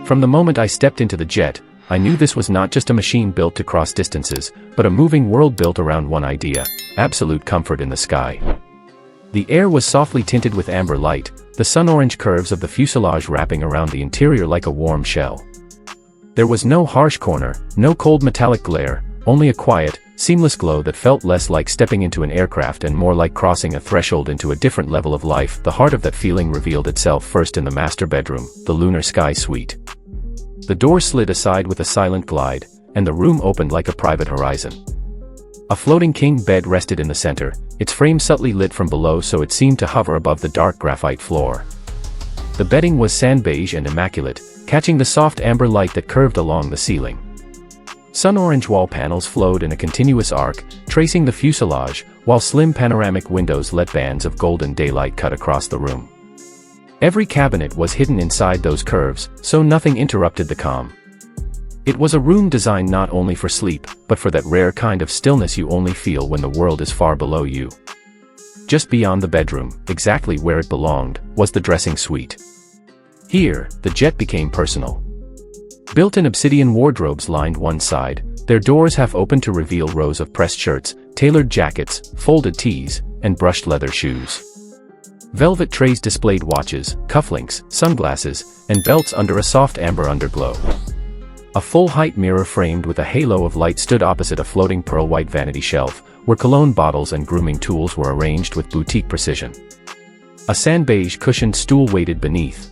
From the moment I stepped into the jet, I knew this was not just a machine built to cross distances, but a moving world built around one idea: absolute comfort in the sky. The air was softly tinted with amber light, the sun-orange curves of the fuselage wrapping around the interior like a warm shell. There was no harsh corner, no cold metallic glare, only a quiet, seamless glow that felt less like stepping into an aircraft and more like crossing a threshold into a different level of life. The heart of that feeling revealed itself first in the master bedroom, the Lunar Sky Suite. The door slid aside with a silent glide, and the room opened like a private horizon. A floating king bed rested in the center, its frame subtly lit from below so it seemed to hover above the dark graphite floor. The bedding was sand beige and immaculate, catching the soft amber light that curved along the ceiling. Sun-orange wall panels flowed in a continuous arc, tracing the fuselage, while slim panoramic windows let bands of golden daylight cut across the room. Every cabinet was hidden inside those curves, so nothing interrupted the calm. It was a room designed not only for sleep, but for that rare kind of stillness you only feel when the world is far below you. Just beyond the bedroom, exactly where it belonged, was the dressing suite. Here, the jet became personal. Built-in Obsidian wardrobes lined one side, their doors half open to reveal rows of pressed shirts, tailored jackets, folded tees, and brushed leather shoes. Velvet trays displayed watches, cufflinks, sunglasses, and belts under a soft amber underglow. A full-height mirror framed with a halo of light stood opposite a floating pearl-white vanity shelf, where cologne bottles and grooming tools were arranged with boutique precision. A sand-beige cushioned stool waited beneath.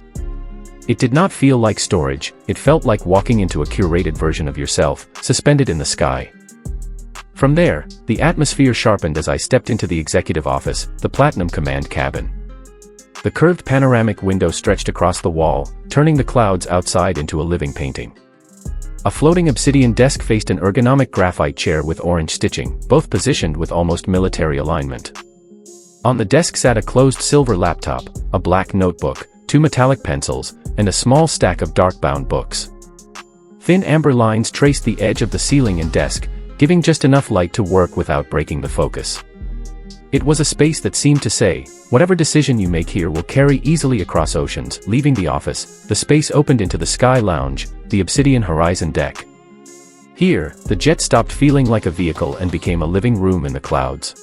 It did not feel like storage, it felt like walking into a curated version of yourself, suspended in the sky. From there, the atmosphere sharpened as I stepped into the executive office, the Platinum Command cabin. The curved panoramic window stretched across the wall, turning the clouds outside into a living painting. A floating obsidian desk faced an ergonomic graphite chair with orange stitching, both positioned with almost military alignment. On the desk sat a closed silver laptop, a black notebook, 2 metallic pencils, and a small stack of dark-bound books. Thin amber lines traced the edge of the ceiling and desk, giving just enough light to work without breaking the focus. It was a space that seemed to say, whatever decision you make here will carry easily across oceans. Leaving the office, the space opened into the Sky Lounge, the Obsidian Horizon deck. Here, the jet stopped feeling like a vehicle and became a living room in the clouds.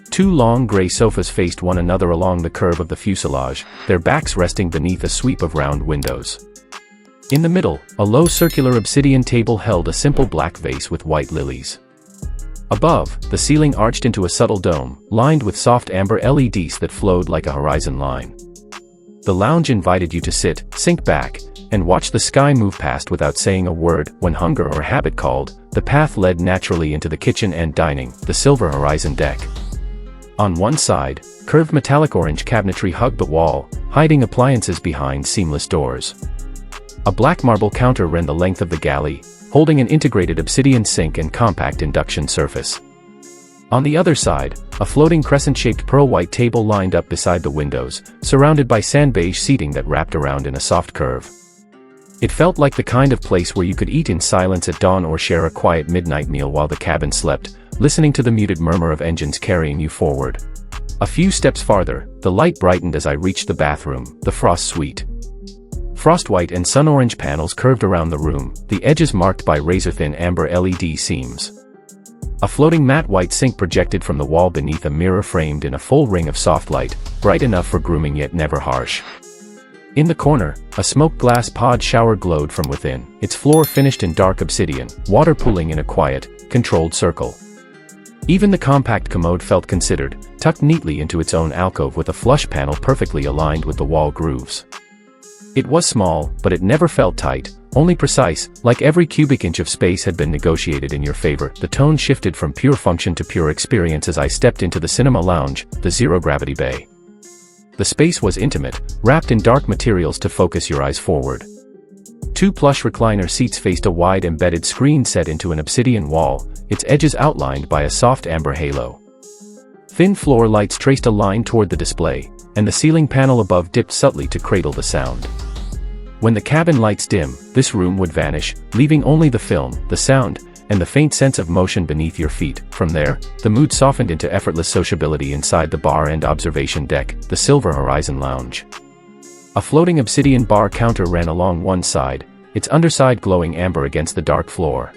2 long gray sofas faced one another along the curve of the fuselage, their backs resting beneath a sweep of round windows. In the middle, a low circular obsidian table held a simple black vase with white lilies. Above, the ceiling arched into a subtle dome, lined with soft amber LEDs that flowed like a horizon line. The lounge invited you to sit, sink back, and watch the sky move past without saying a word. When hunger or habit called, the path led naturally into the kitchen and dining, the Silver Horizon deck. On one side, curved metallic orange cabinetry hugged the wall, hiding appliances behind seamless doors. A black marble counter ran the length of the galley, holding an integrated obsidian sink and compact induction surface. On the other side, a floating crescent-shaped pearl-white table lined up beside the windows, surrounded by sand-beige seating that wrapped around in a soft curve. It felt like the kind of place where you could eat in silence at dawn or share a quiet midnight meal while the cabin slept, listening to the muted murmur of engines carrying you forward. A few steps farther, the light brightened as I reached the bathroom, the Frost Suite. Frost-white and sun-orange panels curved around the room, the edges marked by razor-thin amber LED seams. A floating matte white sink projected from the wall beneath a mirror framed in a full ring of soft light, bright enough for grooming yet never harsh. In the corner, a smoked glass pod shower glowed from within, its floor finished in dark obsidian, water pooling in a quiet, controlled circle. Even the compact commode felt considered, tucked neatly into its own alcove with a flush panel perfectly aligned with the wall grooves. It was small, but it never felt tight, only precise, like every cubic inch of space had been negotiated in your favor. The tone shifted from pure function to pure experience as I stepped into the cinema lounge, the zero-gravity bay. The space was intimate, wrapped in dark materials to focus your eyes forward. 2 plush recliner seats faced a wide embedded screen set into an obsidian wall, its edges outlined by a soft amber halo. Thin floor lights traced a line toward the display, and the ceiling panel above dipped subtly to cradle the sound. When the cabin lights dim, this room would vanish, leaving only the film, the sound, and the faint sense of motion beneath your feet. From there, the mood softened into effortless sociability inside the bar and observation deck, the Silver Horizon Lounge. A floating obsidian bar counter ran along one side, its underside glowing amber against the dark floor.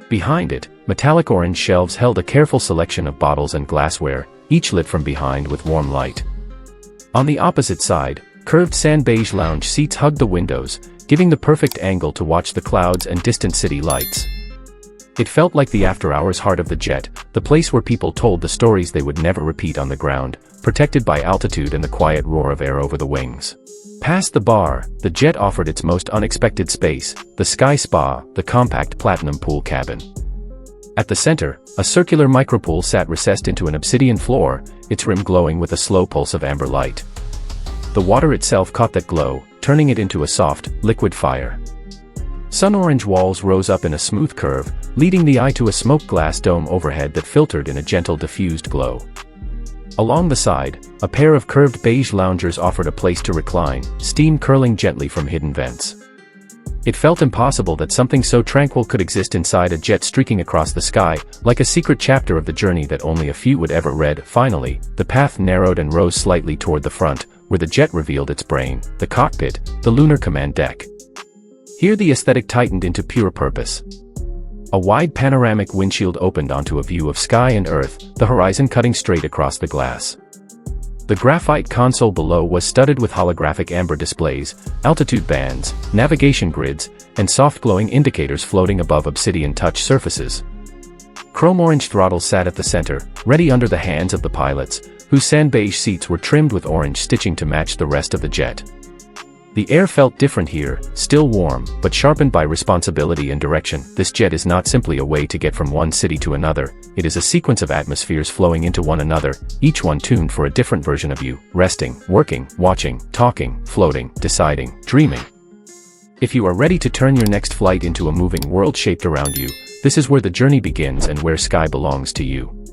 Behind it, metallic orange shelves held a careful selection of bottles and glassware, each lit from behind with warm light. On the opposite side, curved sand beige lounge seats hugged the windows, giving the perfect angle to watch the clouds and distant city lights. It felt like the after-hours heart of the jet, the place where people told the stories they would never repeat on the ground, protected by altitude and the quiet roar of air over the wings. Past the bar, the jet offered its most unexpected space, the Sky Spa, the compact platinum pool cabin. At the center, a circular micropool sat recessed into an obsidian floor, its rim glowing with a slow pulse of amber light. The water itself caught that glow, turning it into a soft, liquid fire. Sun-orange walls rose up in a smooth curve, leading the eye to a smoked glass dome overhead that filtered in a gentle diffused glow. Along the side, a pair of curved beige loungers offered a place to recline, steam curling gently from hidden vents. It felt impossible that something so tranquil could exist inside a jet streaking across the sky, like a secret chapter of the journey that only a few would ever read. Finally, the path narrowed and rose slightly toward the front, where the jet revealed its brain, the cockpit, the lunar command deck. Here the aesthetic tightened into pure purpose. A wide panoramic windshield opened onto a view of sky and earth, the horizon cutting straight across the glass. The graphite console below was studded with holographic amber displays, altitude bands, navigation grids, and soft glowing indicators floating above obsidian touch surfaces. Chrome orange throttles sat at the center, ready under the hands of the pilots, whose sand beige seats were trimmed with orange stitching to match the rest of the jet. The air felt different here, still warm, but sharpened by responsibility and direction. This jet is not simply a way to get from one city to another, it is a sequence of atmospheres flowing into one another, each one tuned for a different version of you, resting, working, watching, talking, floating, deciding, dreaming. If you are ready to turn your next flight into a moving world shaped around you, this is where the journey begins and where sky belongs to you.